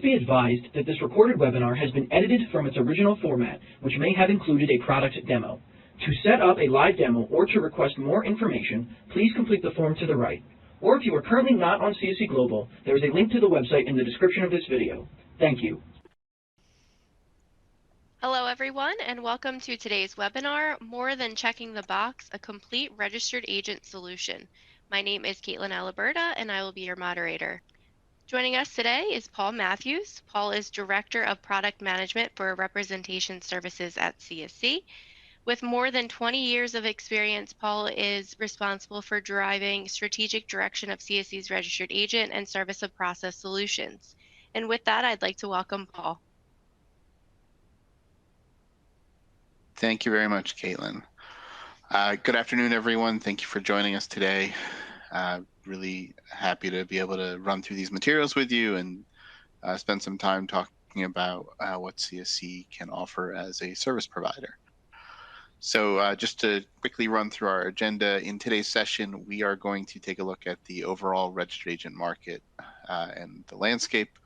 be advised that this recorded webinar has been edited from its original format, which may have included a product demo. To set up a live demo or to request more information, please complete the form to the right. Or if you are currently not on CSC Global, there is a link to the website in the description of this video. Thank you. Hello everyone, and welcome to today's webinar, More Than Checking the Box, a Complete Registered Agent Solution. My name is Caitlin Aliberta, and I will be your moderator. Joining us today is Paul Mathews. Paul is Director of Product Management for Representation Services at CSC. With more than 20 years of experience, Paul is responsible for driving strategic direction of CSC's registered agent and service of process solutions. And with that, I'd like to welcome Paul. Thank you very much, Caitlin. Good afternoon, everyone. Thank you for joining us today. Really happy to be able to run through these materials with you and spend some time talking about what CSC can offer as a service provider. So just to quickly run through our agenda, in today's session, we are going to take a look at the overall registered agent market and the landscape.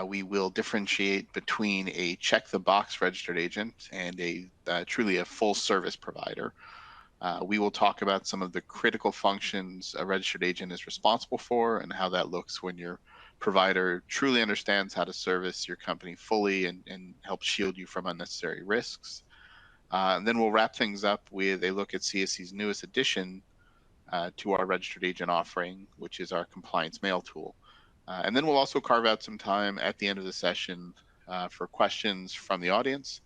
We will differentiate between a check-the-box registered agent and a truly a full-service provider. We will talk about some of the critical functions a registered agent is responsible for and how that looks when your provider truly understands how to service your company fully and help shield you from unnecessary risks. And then we'll wrap things up with a look at CSC's newest addition to our registered agent offering, which is our compliance mail tool. And then we'll also carve out some time at the end of the session for questions from the audience.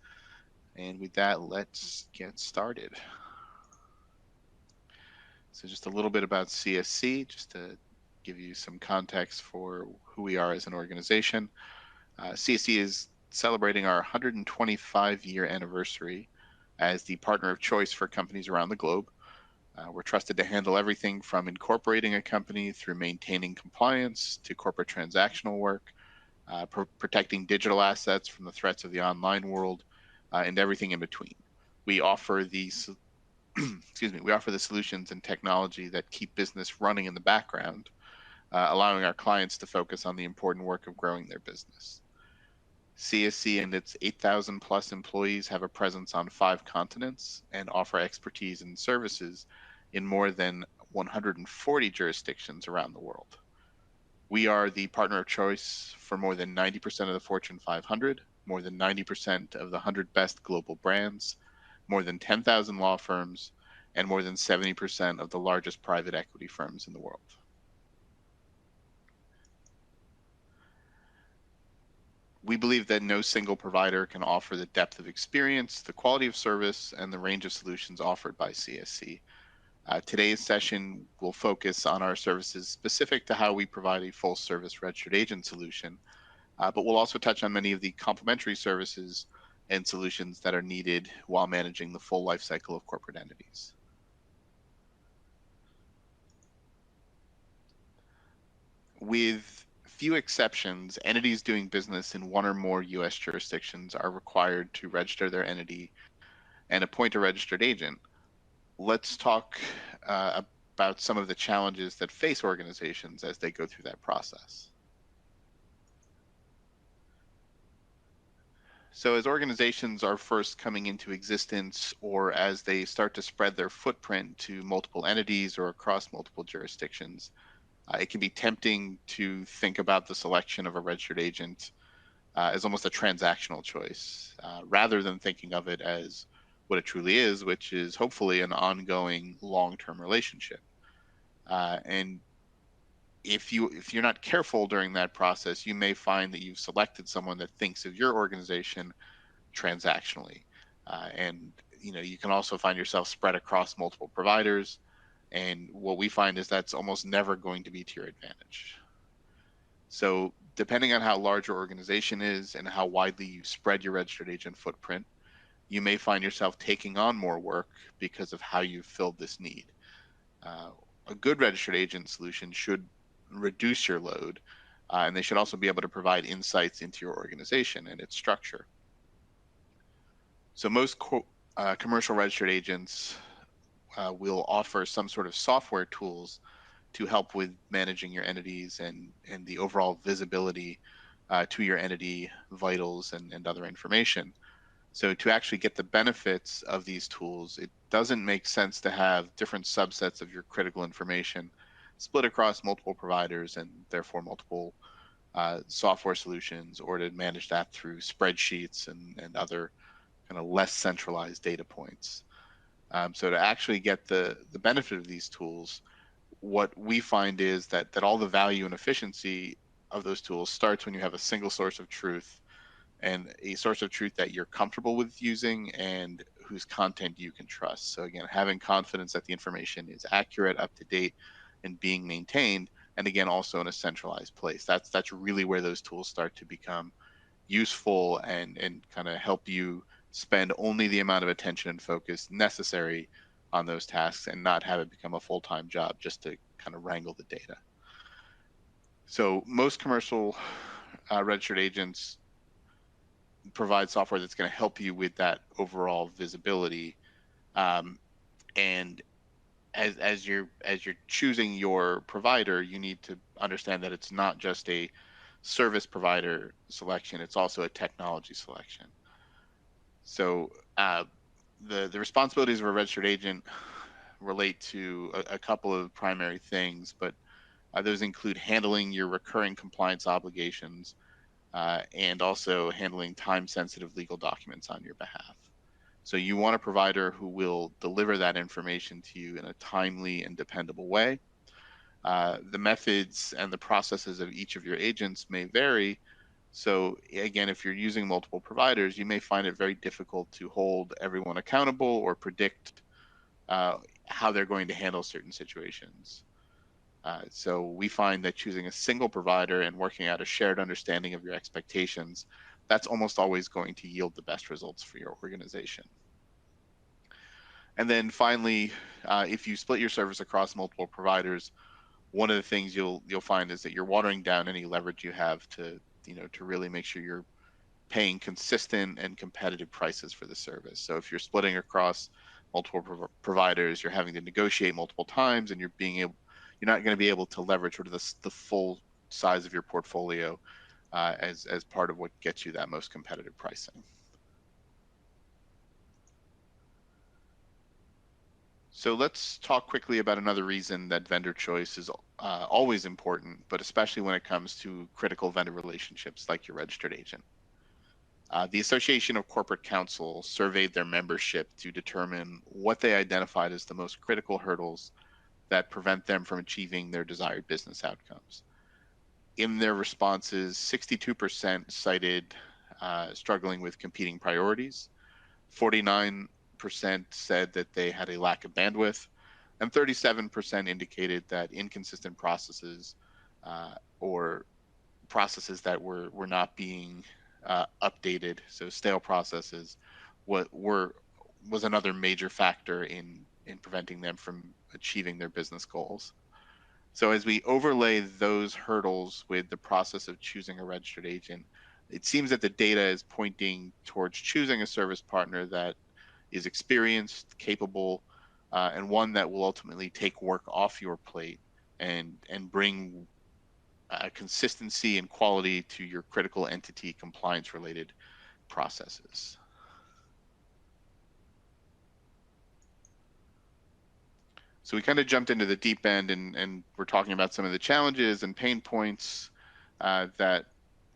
And with that, let's get started. So just a little bit about CSC, just to give you some context for who we are as an organization. CSC is celebrating our 125-year anniversary as the partner of choice for companies around the globe. We're trusted to handle everything from incorporating a company through maintaining compliance to corporate transactional work, protecting digital assets from the threats of the online world, and everything in between. We offer these, we offer the solutions and technology that keep business running in the background, allowing our clients to focus on the important work of growing their business. CSC and its 8,000 plus employees have a presence on 5 continents and offer expertise and services in more than 140 jurisdictions around the world. We are the partner of choice for more than 90% of the Fortune 500, more than 90% of the 100 best global brands, more than 10,000 law firms, and more than 70% of the largest private equity firms in the world. We believe that no single provider can offer the depth of experience, the quality of service, and the range of solutions offered by CSC. Today's session will focus on our services specific to how we provide a full service registered agent solution, but we'll also touch on many of the complementary services and solutions that are needed while managing the full life cycle of corporate entities. With few exceptions, entities doing business in one or more U.S. jurisdictions are required to register their entity and appoint a registered agent. Let's talk about some of the challenges that face organizations as they go through that process. So as organizations are first coming into existence or as they start to spread their footprint to multiple entities or across multiple jurisdictions, it can be tempting to think about the selection of a registered agent as almost a transactional choice, rather than thinking of it as what it truly is, which is hopefully an ongoing long-term relationship. And if you're not careful during that process, you may find that you've selected someone that thinks of your organization transactionally. And you can also find yourself spread across multiple providers. And what we find is that's almost never going to be to your advantage. So depending on how large your organization is and how widely you spread your registered agent footprint, you may find yourself taking on more work because of how you've filled this need. A good registered agent solution should reduce your load, and they should also be able to provide insights into your organization and its structure. So most commercial registered agents will offer some sort of software tools to help with managing your entities and the overall visibility to your entity vitals and other information. So to actually get the benefits of these tools, it doesn't make sense to have different subsets of your critical information split across multiple providers and therefore multiple software solutions, or to manage that through spreadsheets and other kind of less centralized data points. So to actually get the benefit of these tools, what we find is that all the value and efficiency of those tools starts when you have a single source of truth, and a source of truth that you're comfortable with using and whose content you can trust. So again, having confidence that the information is accurate, up to date, and being maintained, and again, also in a centralized place. That's really where those tools start to become useful and kind of help you spend only the amount of attention and focus necessary on those tasks and not have it become a full-time job just to kind of wrangle the data. So most commercial registered agents provide software that's going to help you with that overall visibility. And as you're choosing your provider, you need to understand that it's not just a service provider selection; it's also a technology selection. So the responsibilities of a registered agent relate to a couple of primary things, but those include handling your recurring compliance obligations, and also handling time-sensitive legal documents on your behalf. So you want a provider who will deliver that information to you in a timely and dependable way. The methods and the processes of each of your agents may vary. So again, if you're using multiple providers, you may find it very difficult to hold everyone accountable or predict how they're going to handle certain situations. So we find that choosing a single provider and working out a shared understanding of your expectations, that's almost always going to yield the best results for your organization. And then finally, if you split your service across multiple providers, one of the things you'll find is that you're watering down any leverage you have to really make sure you're paying consistent and competitive prices for the service. So if you're splitting across multiple providers, you're having to negotiate multiple times, and you're not going to be able to leverage sort of the full size of your portfolio as part of what gets you that most competitive pricing. So let's talk quickly about another reason that vendor choice is always important, but especially when it comes to critical vendor relationships like your registered agent. The Association of Corporate Counsel surveyed their membership to determine what they identified as the most critical hurdles that prevent them from achieving their desired business outcomes. In their responses, 62% cited struggling with competing priorities, 49% said that they had a lack of bandwidth, and 37% indicated that inconsistent processes or processes that were not being updated, so stale processes, was another major factor in preventing them from achieving their business goals. So as we overlay those hurdles with the process of choosing a registered agent, it seems that the data is pointing towards choosing a service partner that is experienced, capable, and one that will ultimately take work off your plate and bring consistency and quality to your critical entity compliance related processes. So we kind of jumped into the deep end, and we're talking about some of the challenges and pain points that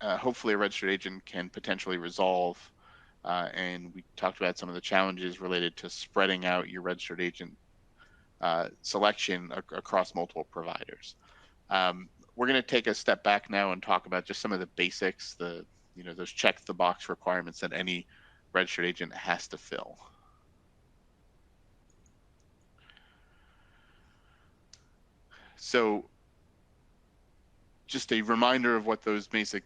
hopefully a registered agent can potentially resolve. And we talked about some of the challenges related to spreading out your registered agent selection across multiple providers. We're going to take a step back now and talk about just some of the basics, those check the box requirements that any registered agent has to fill. So just a reminder of what those basic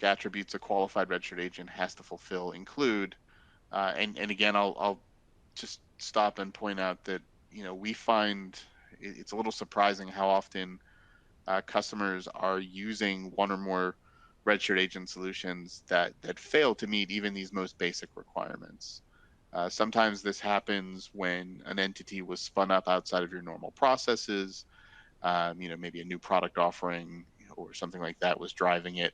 attributes a qualified registered agent has to fulfill include, and again, I'll just stop and point out that we find it's a little surprising how often customers are using one or more registered agent solutions that fail to meet even these most basic requirements. Sometimes this happens when an entity was spun up outside of your normal processes. Maybe a new product offering or something like that was driving it.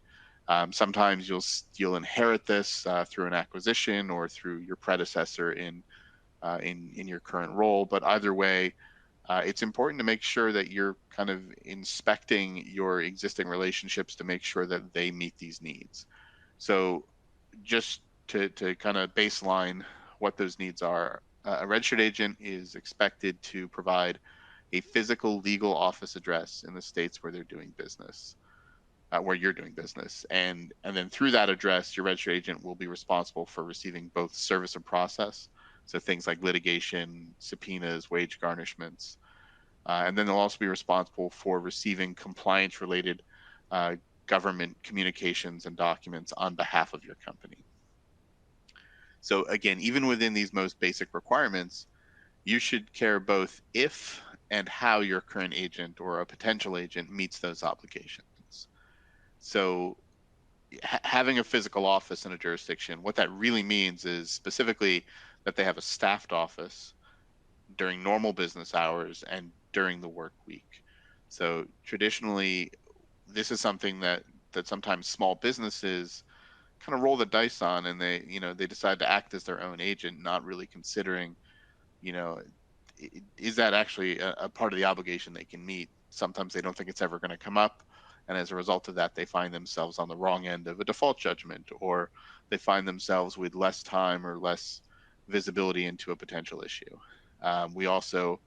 Sometimes you'll inherit this through an acquisition or through your predecessor in your current role. But either way, it's important to make sure that you're kind of inspecting your existing relationships to make sure that they meet these needs. So just to kind of baseline what those needs are, a registered agent is expected to provide a physical legal office address in the states where they're doing business, where you're doing business. And then through that address, your registered agent will be responsible for receiving both service of process, so things like litigation, subpoenas, wage garnishments, and then they'll also be responsible for receiving compliance-related government communications and documents on behalf of your company. So again, even within these most basic requirements, you should care both if and how your current agent or a potential agent meets those obligations. So having a physical office in a jurisdiction, what that really means is specifically that they have a staffed office during normal business hours and during the work week. So traditionally, this is something that sometimes small businesses kind of roll the dice on, and they decide to act as their own agent, not really considering, you know, is that actually a part of the obligation they can meet. Sometimes they don't think it's ever going to come up, and as a result of that, they find themselves on the wrong end of a default judgment, or they find themselves with less time or less visibility into a potential issue. We also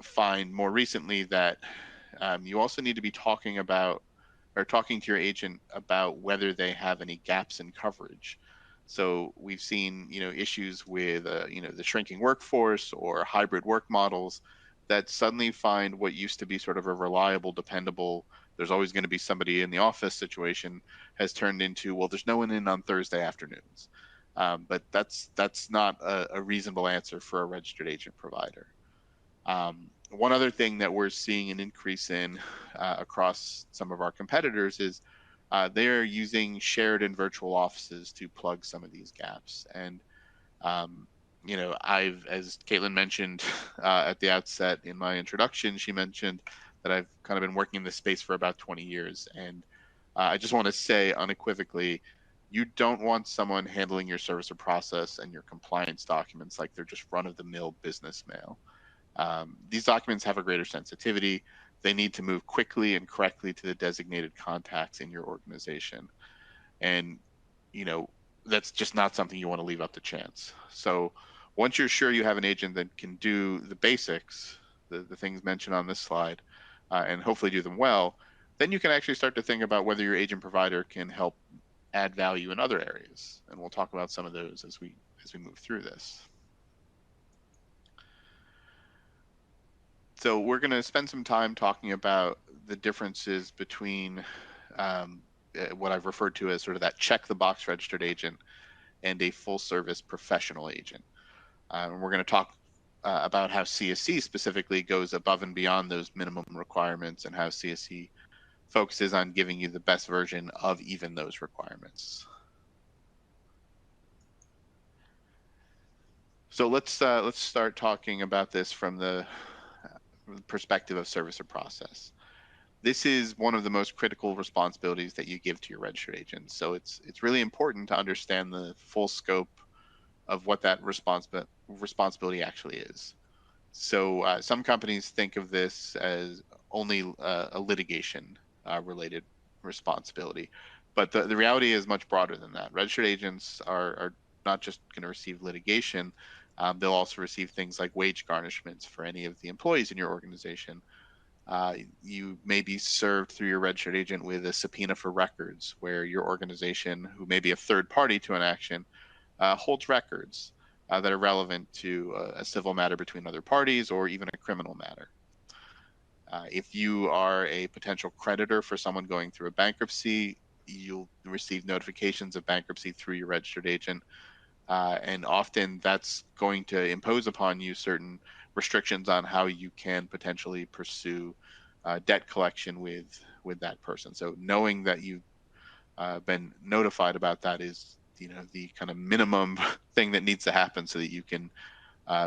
find more recently that you also need to be talking to your agent about whether they have any gaps in coverage. So we've seen, issues with, the shrinking workforce or hybrid work models that suddenly find what used to be sort of a reliable, dependable, there's always going to be somebody in the office situation has turned into, well, there's no one in on Thursday afternoons. But that's not a reasonable answer for a registered agent provider. One other thing that we're seeing an increase in across some of our competitors is they're using shared and virtual offices to plug some of these gaps. And as Caitlin mentioned at the outset in my introduction, she mentioned that I've kind of been working in this space for about 20 years. And I just want to say unequivocally, you don't want someone handling your service or process and your compliance documents like they're just run-of-the-mill business mail. These documents have a greater sensitivity. They need to move quickly and correctly to the designated contacts in your organization. And, that's just not something you want to leave up to chance. So once you're sure you have an agent that can do the basics, the things mentioned on this slide, and hopefully do them well, then you can actually start to think about whether your agent provider can help add value in other areas. And we'll talk about some of those as we move through this. So we're going to spend some time talking about the differences between what I've referred to as sort of that check the box registered agent and a full service professional agent. And we're going to talk about how CSC specifically goes above and beyond those minimum requirements and how CSC focuses on giving you the best version of even those requirements. So let's start talking about this from the perspective of service or process. This is one of the most critical responsibilities that you give to your registered agent. So it's really important to understand the full scope of what that responsibility actually is. So some companies think of this as only a litigation related responsibility, but the reality is much broader than that. Registered agents are not just going to receive litigation. They'll also receive things like wage garnishments for any of the employees in your organization. You may be served through your registered agent with a subpoena for records, where your organization, who may be a third party to an action, holds records that are relevant to a civil matter between other parties or even a criminal matter. If you are a potential creditor for someone going through a bankruptcy, you'll receive notifications of bankruptcy through your registered agent. And often that's going to impose upon you certain restrictions on how you can potentially pursue debt collection with that person. So knowing that you've been notified about that is, the kind of minimum thing that needs to happen so that you can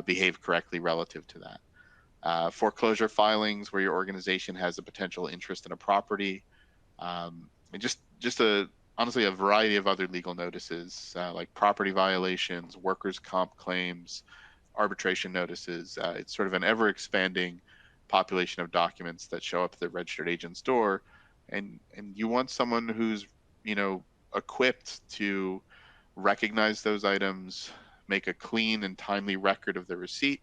behave correctly relative to that. Foreclosure filings where your organization has a potential interest in a property. and just honestly a variety of other legal notices like property violations, workers' comp claims, arbitration notices. It's sort of an ever expanding population of documents that show up at the registered agent's door, and you want someone who's equipped to recognize those items, make a clean and timely record of the receipt,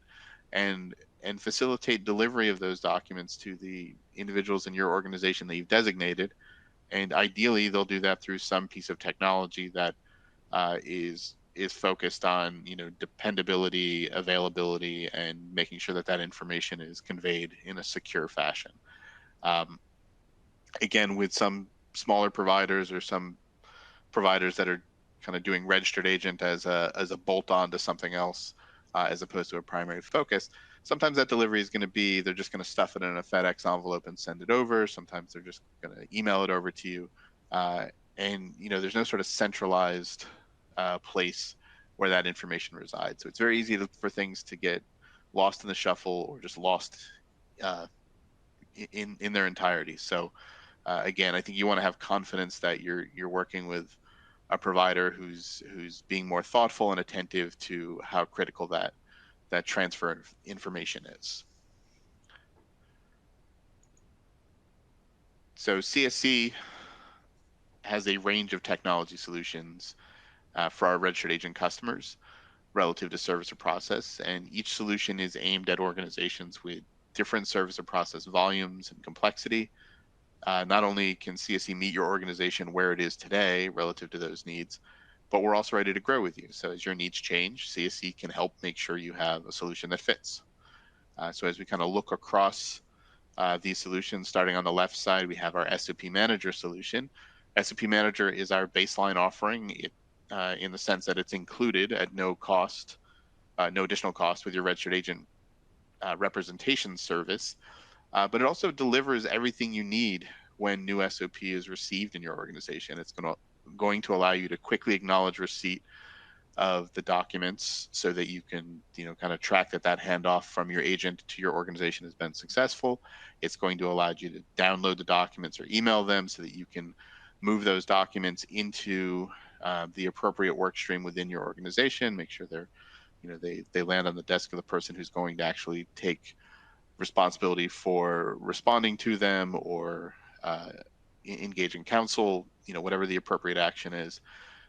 and facilitate delivery of those documents to the individuals in your organization that you've designated. And ideally, they'll do that through some piece of technology that is focused on dependability, availability, and making sure that that information is conveyed in a secure fashion. Um, Again, with some smaller providers or some providers that are kind of doing registered agent as a bolt on to something else, as opposed to a primary focus. Sometimes that delivery is going to be they're just going to stuff it in a FedEx envelope and send it over. Sometimes they're just going to email it over to you, uh, and there's no sort of centralized place where that information resides. So it's very easy for things to get lost in the shuffle or just lost uh, in their entirety. So again, I think you want to have confidence that you're working with a provider who's being more thoughtful and attentive to how critical that transfer of information is. So CSC has a range of technology solutions for our registered agent customers relative to service or process, and each solution is aimed at organizations with different service or process volumes and complexity. Not only can CSC meet your organization where it is today relative to those needs, but we're also ready to grow with you. So as your needs change, CSC can help make sure you have a solution that fits. So as we kind of look across these solutions, starting on the left side, we have our SOP Manager solution. SOP Manager is our baseline offering in the sense that it's included at no cost, no additional cost with your registered agent representation service. But it also delivers everything you need when new SOP is received in your organization. It's going to allow you to quickly acknowledge receipt of the documents so that you can kind of track that handoff from your agent to your organization has been successful. It's going to allow you to download the documents or email them so that you can move those documents into the appropriate work stream within your organization, make sure they land on the desk of the person who's going to actually take responsibility for responding to them or engaging counsel, whatever the appropriate action is.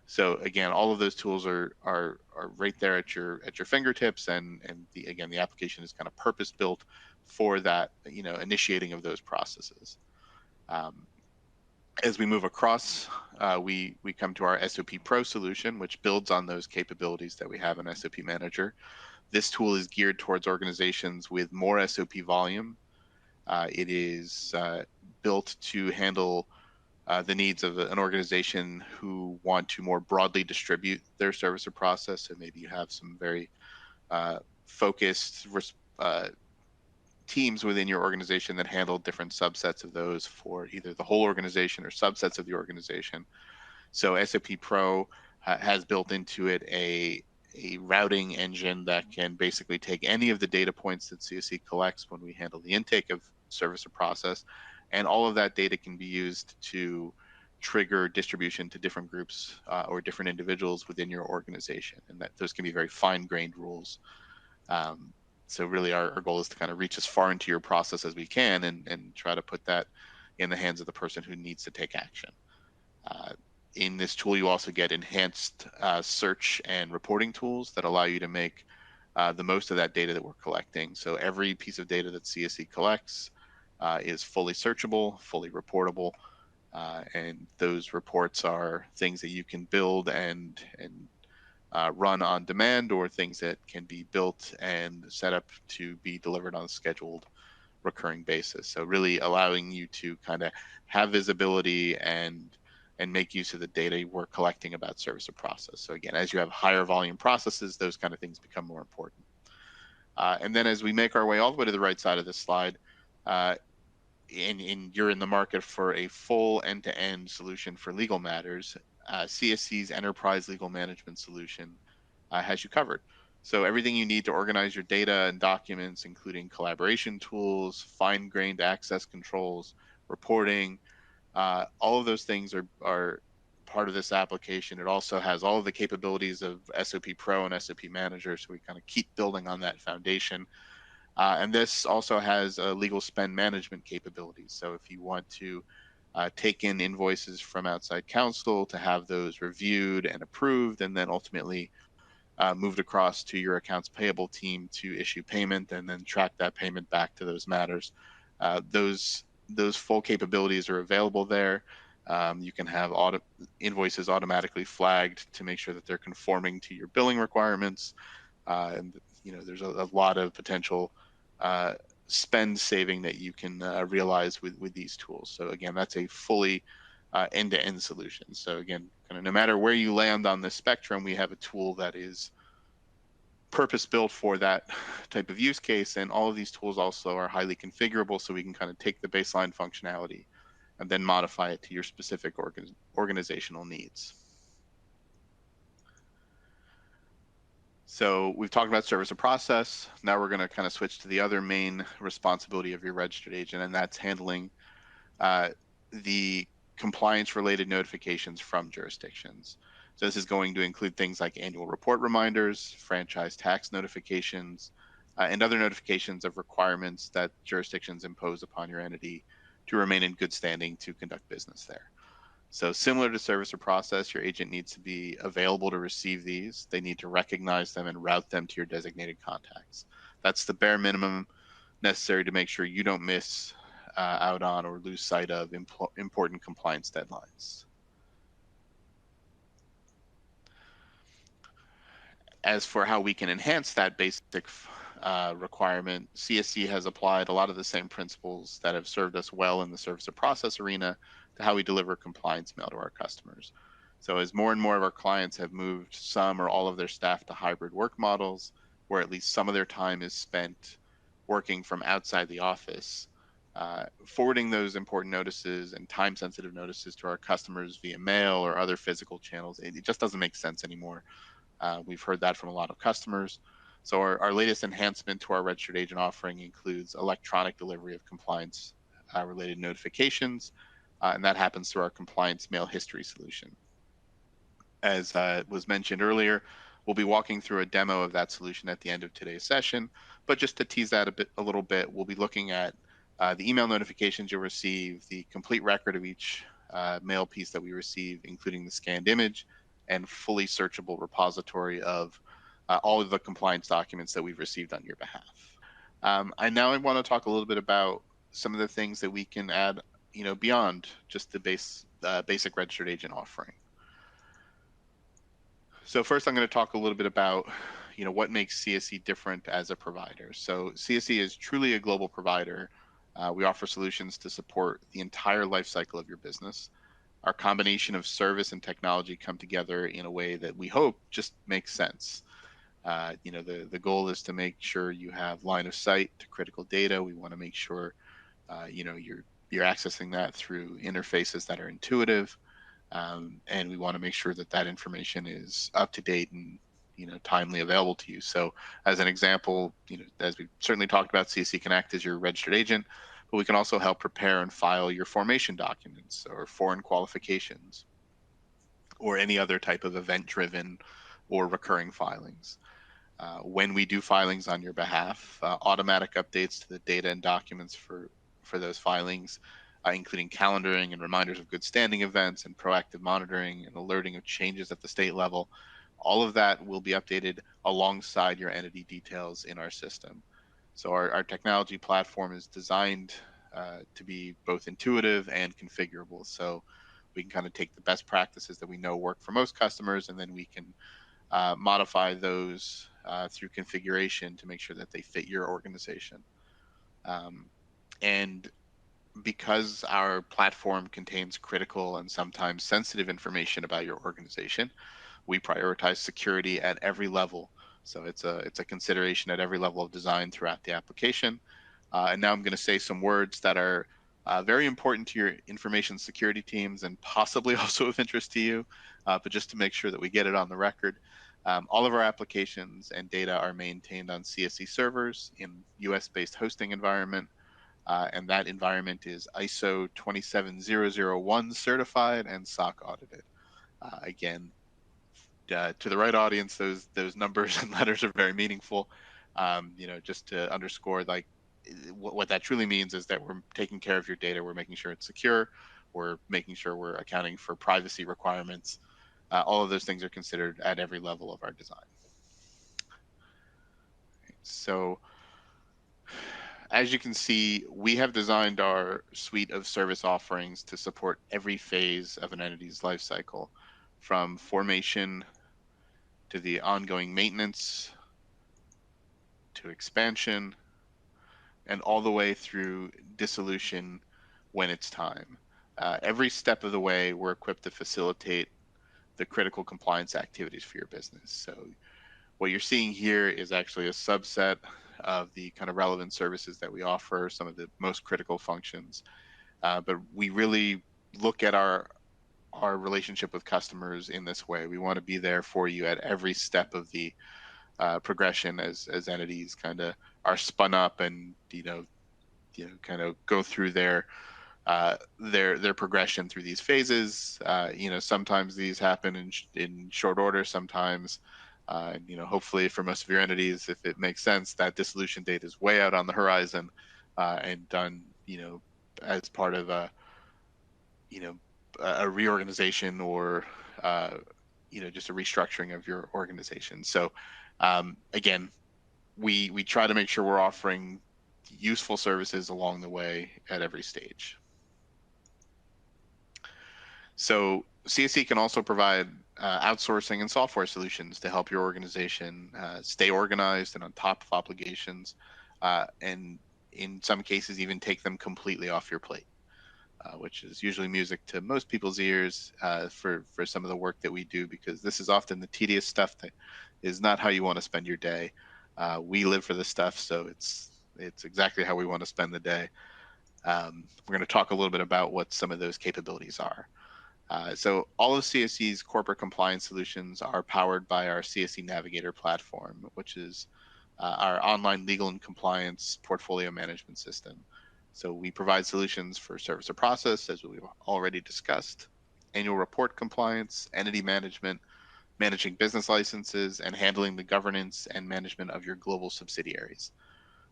So again, all of those tools are right there at your fingertips, and the application is kind of purpose built for that initiating of those processes. As we move across, we come to our SOP Pro solution, which builds on those capabilities that we have in SOP Manager. This tool is geared towards organizations with more SOP volume. It is built to handle the needs of an organization who want to more broadly distribute their service or process. So maybe you have some very focused teams within your organization that handle different subsets of those for either the whole organization or subsets of the organization. So SOP Pro has built into it a routing engine that can basically take any of the data points that CSC collects when we handle the intake of service or process, and all of that data can be used to trigger distribution to different groups or different individuals within your organization, and that those can be very fine-grained rules. So really our goal is to kind of reach as far into your process as we can and try to put that in the hands of the person who needs to take action. In this tool, you also get enhanced search and reporting tools that allow you to make the most of that data that we're collecting. So every piece of data that CSC collects is fully searchable, fully reportable, and those reports are things that you can build and run on demand, or things that can be built and set up to be delivered on a scheduled recurring basis. So really allowing you to kind of have visibility and make use of the data we're collecting about service or process. So again, as you have higher volume processes, those kind of things become more important. And then as we make our way all the way to the right side of this slide, you're in the market for a full end-to-end solution for legal matters, CSC's Enterprise Legal Management Solution has you covered. So everything you need to organize your data and documents, including collaboration tools, fine-grained access controls, reporting, All of those things are part of this application. It also has all of the capabilities of SOP Pro and SOP Manager, so we kind of keep building on that foundation. And this also has legal spend management capabilities. So if you want to take in invoices from outside counsel to have those reviewed and approved, and then ultimately moved across to your accounts payable team to issue payment and then track that payment back to those matters. Those full capabilities are available there. You can have invoices automatically flagged to make sure that they're conforming to your billing requirements. And there's a lot of potential spend saving that you can realize with these tools. So again, that's a fully end-to-end solution. So again, kind of no matter where you land on this spectrum, we have a tool that is purpose-built for that type of use case. And all of these tools also are highly configurable, so we can kind of take the baseline functionality and then modify it to your specific organizational needs. So we've talked about service of process. Now we're going to kind of switch to the other main responsibility of your registered agent, and that's handling the compliance-related notifications from jurisdictions. So this is going to include things like annual report reminders, franchise tax notifications, and other notifications of requirements that jurisdictions impose upon your entity to remain in good standing to conduct business there. So similar to service or process, your agent needs to be available to receive these. They need to recognize them and route them to your designated contacts. That's the bare minimum necessary to make sure you don't miss out on or lose sight of important compliance deadlines. As for how we can enhance that basic requirement, CSC has applied a lot of the same principles that have served us well in the service or process arena to how we deliver compliance mail to our customers. So as more and more of our clients have moved some or all of their staff to hybrid work models, where at least some of their time is spent working from outside the office, forwarding those important notices and time-sensitive notices to our customers via mail or other physical channels, it just doesn't make sense anymore. We've heard that from a lot of customers. So our latest enhancement to our registered agent offering includes electronic delivery of compliance related notifications, and that happens through our compliance mail history solution. As was mentioned earlier, we'll be walking through a demo of that solution at the end of today's session. But just to tease that a little bit, we'll be looking at the email notifications you'll receive, the complete record of each mail piece that we receive, including the scanned image, and fully searchable repository of all of the compliance documents that we've received on your behalf. I now want to talk a little bit about some of the things that we can add, beyond just the basic registered agent offering. So first, I'm going to talk a little bit about, what makes CSC different as a provider. So CSC is truly a global provider. We offer solutions to support the entire life cycle of your business. Our combination of service and technology come together in a way that we hope just makes sense. The goal is to make sure you have line of sight to critical data. We want to make sure, you're accessing that through interfaces that are intuitive. And we want to make sure that information is up to date and timely available to you. So as an example, as we certainly talked about, CSC can act as your registered agent, but we can also help prepare and file your formation documents or foreign qualifications or any other type of event-driven or recurring filings. When we do filings on your behalf, automatic updates to the data and documents for those filings, including calendaring and reminders of good standing events and proactive monitoring and alerting of changes at the state level. All of that will be updated alongside your entity details in our system. So our technology platform is designed to be both intuitive and configurable. So we can kind of take the best practices that we know work for most customers, and then we can modify those through configuration to make sure that they fit your organization. And because our platform contains critical and sometimes sensitive information about your organization, we prioritize security at every level. So it's a consideration at every level of design throughout the application. And now I'm going to say some words that are very important to your information security teams and possibly also of interest to you, but just to make sure that we get it on the record. All of our applications and data are maintained on CSC servers in US-based hosting environment. and that environment is ISO 27001 certified and SOC audited. Again, to the right audience, those numbers and letters are very meaningful. Just to underscore, like, what that truly means is that we're taking care of your data. We're making sure it's secure. We're making sure we're accounting for privacy requirements. All of those things are considered at every level of our design. So, as you can see, we have designed our suite of service offerings to support every phase of an entity's life cycle, from formation to the ongoing maintenance to expansion, and all the way through dissolution when it's time. Every step of the way, we're equipped to facilitate the critical compliance activities for your business. So what you're seeing here is actually a subset of the kind of relevant services that we offer, some of the most critical functions. But we really look at our relationship with customers in this way. We want to be there for you at every step of the progression as entities kind of are spun up and kind of go through their progression through these phases. Sometimes these happen in short order. Sometimes, hopefully for most of your entities, if it makes sense, that dissolution date is way out on the horizon and done, as part of a reorganization or just a restructuring of your organization. So again, we try to make sure we're offering useful services along the way at every stage. So CSE can also provide outsourcing and software solutions to help your organization stay organized and on top of obligations, and in some cases even take them completely off your plate, which is usually music to most people's ears for some of the work that we do, because this is often the tedious stuff that is not how you want to spend your day. We live for this stuff, so it's exactly how we want to spend the day. We're going to talk a little bit about what some of those capabilities are. So all of CSE's corporate compliance solutions are powered by our CSE Navigator platform, which is our online legal and compliance portfolio management system. So we provide solutions for service or process, as we've already discussed, annual report compliance, entity management, managing business licenses, and handling the governance and management of your global subsidiaries.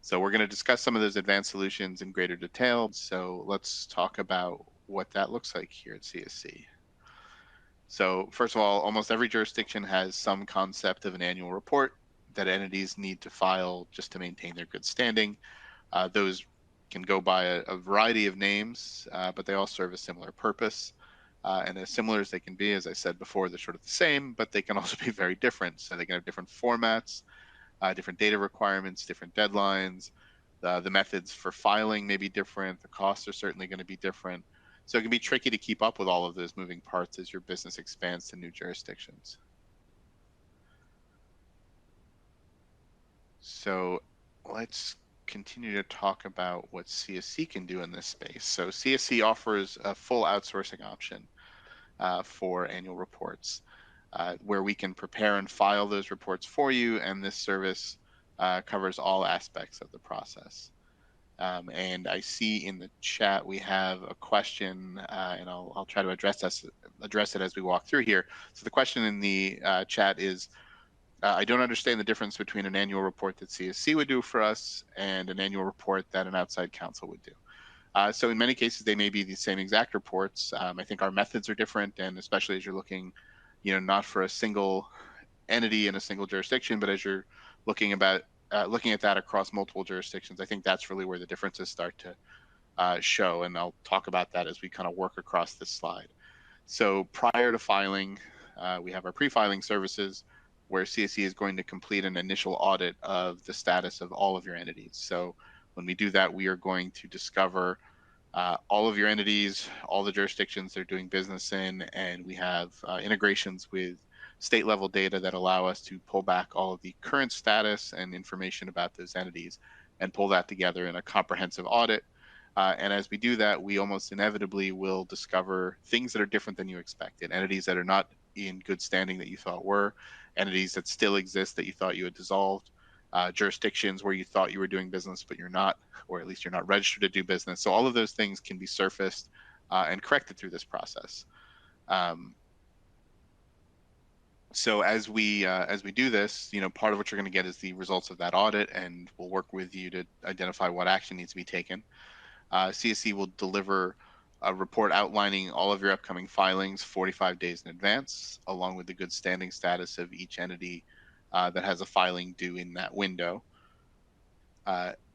So we're going to discuss some of those advanced solutions in greater detail. So let's talk about what that looks like here at CSC. So first of all, almost every jurisdiction has some concept of an annual report that entities need to file just to maintain their good standing. Those can go by a variety of names, but they all serve a similar purpose. And as similar as they can be, as I said before, they're sort of the same, but they can also be very different. So they can have different formats, different data requirements, different deadlines. The methods for filing may be different. The costs are certainly going to be different. So it can be tricky to keep up with all of those moving parts as your business expands to new jurisdictions. So let's continue to talk about what CSC can do in this space. So CSC offers a full outsourcing option for annual reports, where we can prepare and file those reports for you, and this service covers all aspects of the process. And I see in the chat we have a question, and I'll try to address it as we walk through here. So the question in the chat is, I don't understand the difference between an annual report that CSC would do for us and an annual report that an outside counsel would do. So in many cases, they may be the same exact reports. I think our methods are different, and especially as you're looking, not for a single entity in a single jurisdiction, but as you're looking at that across multiple jurisdictions, I think that's really where the differences start to show, and I'll talk about that as we kind of work across this slide. So prior to filing, we have our pre-filing services, where CSE is going to complete an initial audit of the status of all of your entities. So when we do that, we are going to discover all of your entities, all the jurisdictions they're doing business in, and we have integrations with state level data that allow us to pull back all of the current status and information about those entities and pull that together in a comprehensive audit. And as we do that, we almost inevitably will discover things that are different than you expected, entities that are not in good standing that you thought were, entities that still exist that you thought you had dissolved, jurisdictions where you thought you were doing business, but you're not, or at least you're not registered to do business. So all of those things can be surfaced and corrected through this process. So as we do this, part of what you're going to get is the results of that audit, and we'll work with you to identify what action needs to be taken. CSC will deliver a report outlining all of your upcoming filings 45 days in advance, along with the good standing status of each entity that has a filing due in that window.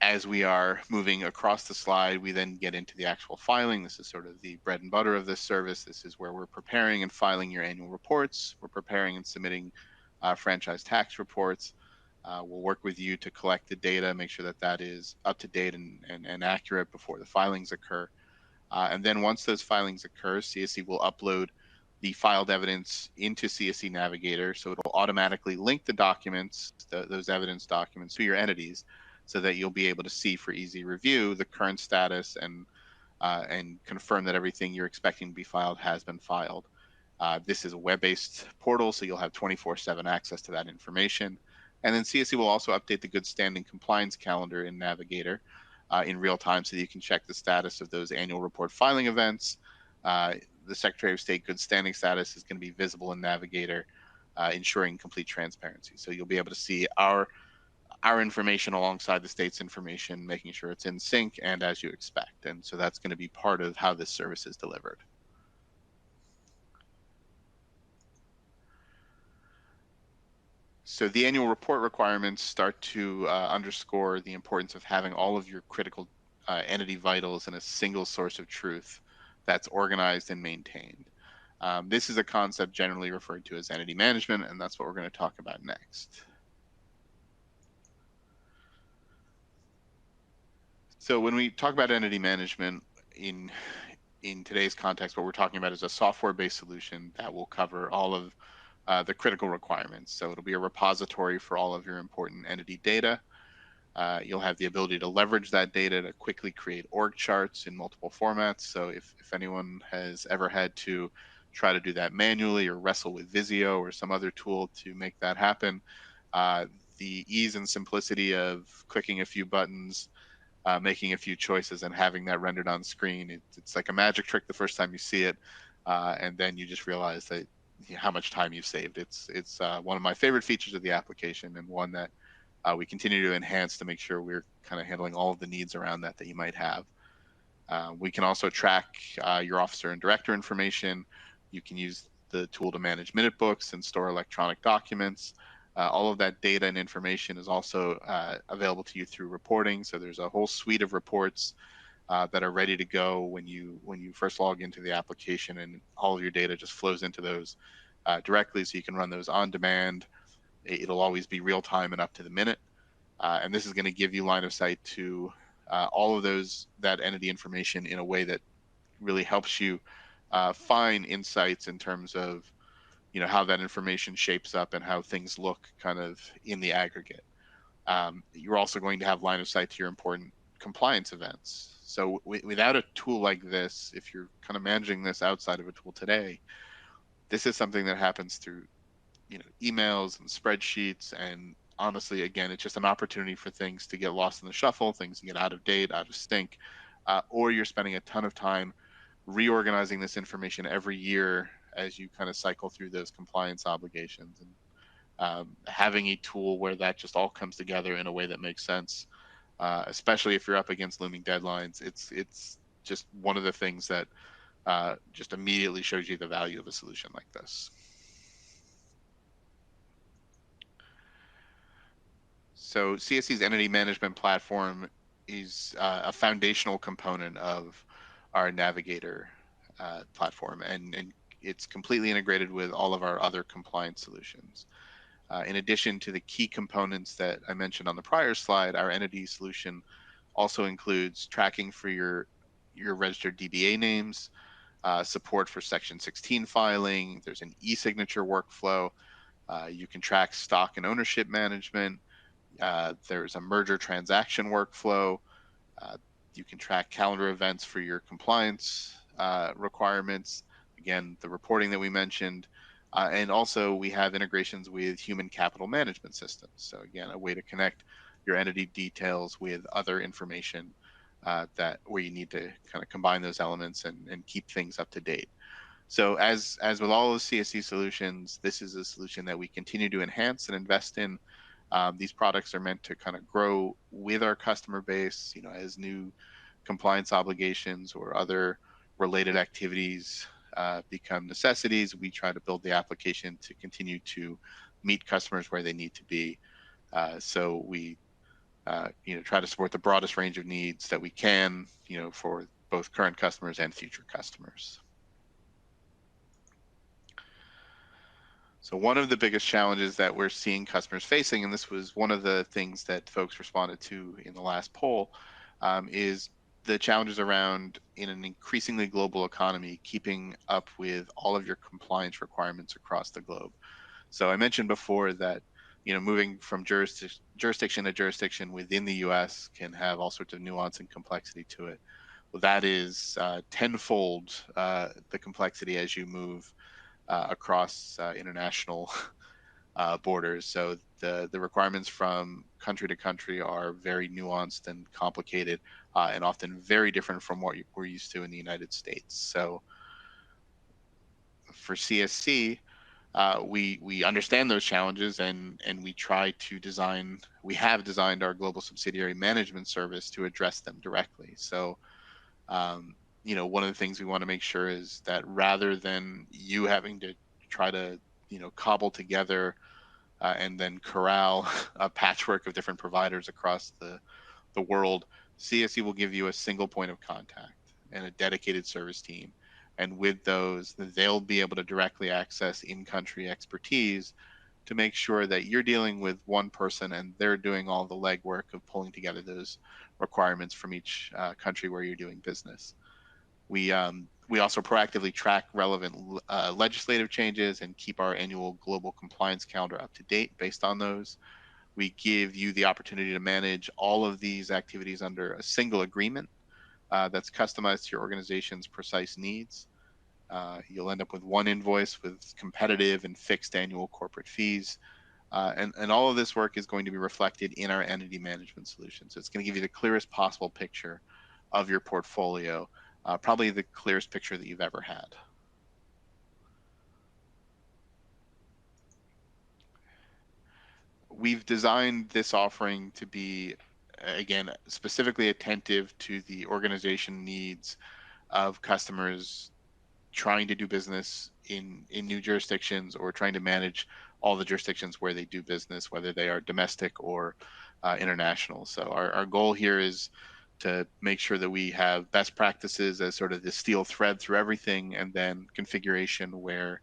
As we are moving across the slide, we then get into the actual filing. This is sort of the bread and butter of this service. This is where we're preparing and filing your annual reports. We're preparing and submitting franchise tax reports. We'll work with you to collect the data, make sure that that is up to date and accurate before the filings occur. And then once those filings occur, CSC will upload the filed evidence into CSC Navigator. So it'll automatically link the documents, those evidence documents, to your entities, so that you'll be able to see for easy review the current status and confirm that everything you're expecting to be filed has been filed. This is a web-based portal, so you'll have 24/7 access to that information. And then CSC will also update the good standing compliance calendar in Navigator in real time, so that you can check the status of those annual report filing events. The Secretary of State good standing status is going to be visible in Navigator, ensuring complete transparency. So you'll be able to see our information alongside the state's information, making sure it's in sync and as you expect. And so that's going to be part of how this service is delivered. So the annual report requirements start to underscore the importance of having all of your critical entity vitals in a single source of truth that's organized and maintained. This is a concept generally referred to as entity management, and that's what we're going to talk about next. So when we talk about entity management in today's context, what we're talking about is a software-based solution that will cover all of the critical requirements. So it'll be a repository for all of your important entity data. You'll have the ability to leverage that data to quickly create org charts in multiple formats. So if anyone has ever had to try to do that manually or wrestle with Visio or some other tool to make that happen, the ease and simplicity of clicking a few buttons, making a few choices and having that rendered on screen, it's like a magic trick the first time you see it, and then you just realize that how much time you've saved. It's one of my favorite features of the application, and one that we continue to enhance to make sure we're kind of handling all of the needs around that you might have. We can also track your officer and director information. You can use the tool to manage minute books and store electronic documents. All of that data and information is also available to you through reporting. So there's a whole suite of reports that are ready to go when you first log into the application, and all of your data just flows into those directly, so you can run those on demand. It'll always be real time and up to the minute, and this is going to give you line of sight to all of that entity information in a way that really helps you find insights in terms of how that information shapes up and how things look kind of in the aggregate. You're also going to have line of sight to your important compliance events. So without a tool like this, if you're kind of managing this outside of a tool today, this is something that happens through emails and spreadsheets, and honestly, again, it's just an opportunity for things to get lost in the shuffle, things to get out of date, out of sync, or you're spending a ton of time reorganizing this information every year as you kind of cycle through those compliance obligations. And having a tool where that just all comes together in a way that makes sense, especially if you're up against looming deadlines, it's just one of the things that just immediately shows you the value of a solution like this. So CSC's entity management platform is a foundational component of our Navigator platform, and it's completely integrated with all of our other compliance solutions. In addition to the key components that I mentioned on the prior slide, our entity solution also includes tracking for your registered DBA names, support for Section 16 filing. There's an e-signature workflow. You can track stock and ownership management. There's a merger transaction workflow. You can track calendar events for your compliance requirements. Again, the reporting that we mentioned. And also we have integrations with human capital management systems. So again, a way to connect your entity details with other information that where you need to kind of combine those elements and keep things up to date. So as with all of CSC solutions, this is a solution that we continue to enhance and invest in. These products are meant to kind of grow with our customer base, as new compliance obligations or other related activities become necessities. We try to build the application to continue to meet customers where they need to be. So we, try to support the broadest range of needs that we can, for both current customers and future customers. So one of the biggest challenges that we're seeing customers facing, and this was one of the things that folks responded to in the last poll, is the challenges around, in an increasingly global economy, keeping up with all of your compliance requirements across the globe. So I mentioned before that, moving from jurisdiction to jurisdiction within the U.S. can have all sorts of nuance and complexity to it. Well, that is tenfold the complexity as you move across international borders. So the requirements from country to country are very nuanced and complicated, and often very different from what we're used to in the United States. So for CSC, we understand those challenges, and we try to design. We have designed our global subsidiary management service to address them directly. So one of the things we want to make sure is that rather than you having to try to, cobble together and then corral a patchwork of different providers across the world, CSE will give you a single point of contact and a dedicated service team. And with those, they'll be able to directly access in-country expertise to make sure that you're dealing with one person and they're doing all the legwork of pulling together those requirements from each country where you're doing business. We also proactively track relevant legislative changes and keep our annual global compliance calendar up to date based on those. We give you the opportunity to manage all of these activities under a single agreement that's customized to your organization's precise needs. You'll end up with one invoice with competitive and fixed annual corporate fees. And all of this work is going to be reflected in our entity management solution. So it's going to give you the clearest possible picture of your portfolio, probably the clearest picture that you've ever had. We've designed this offering to be, again, specifically attentive to the organization needs of customers trying to do business in new jurisdictions or trying to manage all the jurisdictions where they do business, whether they are domestic or international. So our goal here is to make sure that we have best practices as sort of the steel thread through everything, and then configuration where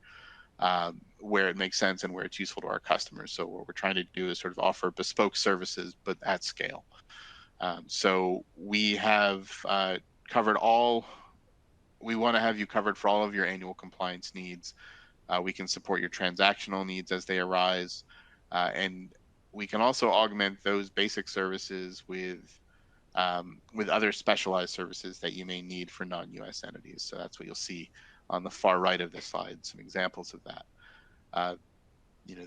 it makes sense and where it's useful to our customers. So what we're trying to do is sort of offer bespoke services, but at scale. So we have covered all. We want to have you covered for all of your annual compliance needs. We can support your transactional needs as they arise, and we can also augment those basic services with other specialized services that you may need for non-U.S. entities. So that's what you'll see on the far right of this slide, some examples of that.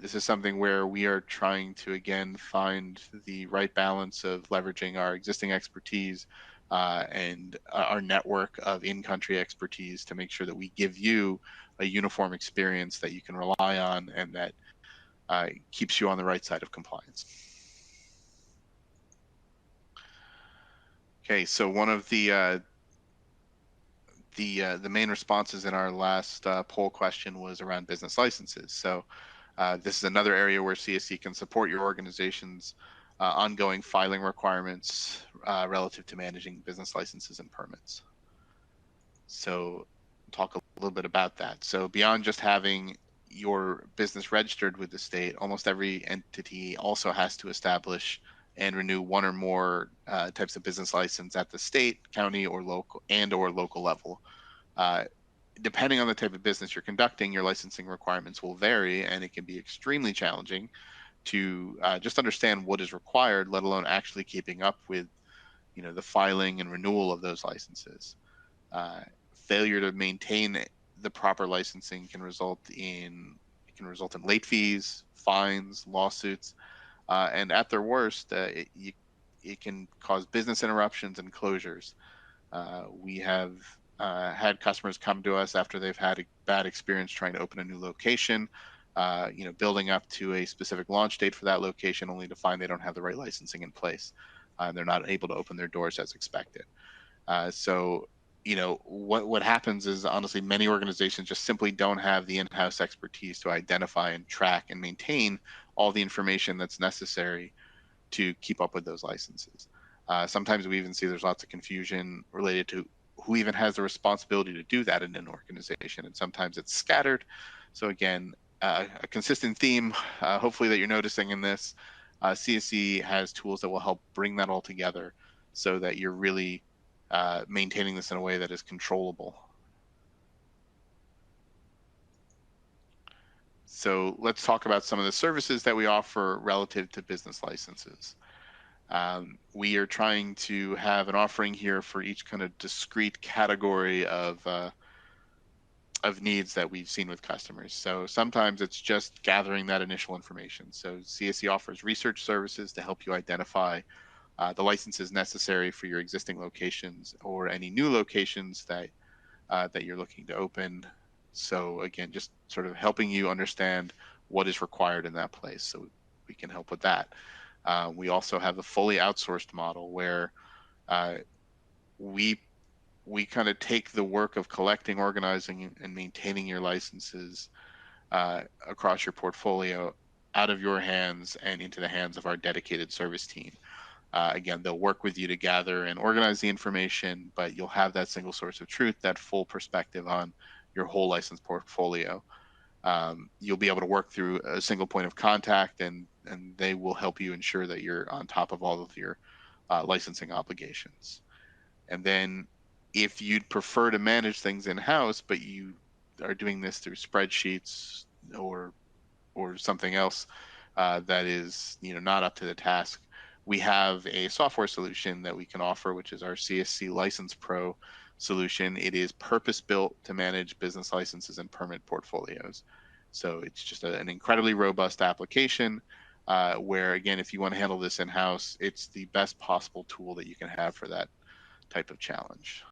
This is something where we are trying to, again, find the right balance of leveraging our existing expertise and our network of in-country expertise to make sure that we give you a uniform experience that you can rely on and that keeps you on the right side of compliance. Okay, so one of the main responses in our last poll question was around business licenses. So this is another area where CSC can support your organization's ongoing filing requirements relative to managing business licenses and permits. So talk a little bit about that. So beyond just having your business registered with the state, almost every entity also has to establish and renew one or more types of business license at the state, county, or local level. Depending on the type of business you're conducting, your licensing requirements will vary, and it can be extremely challenging to just understand what is required, let alone actually keeping up with, the filing and renewal of those licenses. Failure to maintain the proper licensing can result in It can result in late fees, fines, lawsuits, and at their worst, it can cause business interruptions and closures. We have had customers come to us after they've had a bad experience trying to open a new location, building up to a specific launch date for that location, only to find they don't have the right licensing in place. And they're not able to open their doors as expected. So, what happens is, honestly, many organizations just simply don't have the in-house expertise to identify and track and maintain all the information that's necessary to keep up with those licenses. Sometimes we even see there's lots of confusion related to who even has the responsibility to do that in an organization, and sometimes it's scattered. So again, a consistent theme, hopefully, that you're noticing in this, CSE has tools that will help bring that all together so that you're really maintaining this in a way that is controllable. So let's talk about some of the services that we offer relative to business licenses. We are trying to have an offering here for each kind of discrete category of needs that we've seen with customers. So sometimes it's just gathering that initial information. So CSE offers research services to help you identify the licenses necessary for your existing locations or any new locations that you're looking to open. So again, just sort of helping you understand what is required in that place. So we can help with that. We also have a fully outsourced model where we kind of take the work of collecting, organizing, and maintaining your licenses across your portfolio out of your hands and into the hands of our dedicated service team. Again, they'll work with you to gather and organize the information, but you'll have that single source of truth, that full perspective on your whole license portfolio. You'll be able to work through a single point of contact, and they will help you ensure that you're on top of all of your licensing obligations. And then if you'd prefer to manage things in-house, but you are doing this through spreadsheets or something else that is not up to the task, we have a software solution that we can offer, which is our CSC License Pro solution. It is purpose-built to manage business licenses and permit portfolios. So it's just an incredibly robust application where, again, if you want to handle this in-house, it's the best possible tool that you can have for that type of challenge.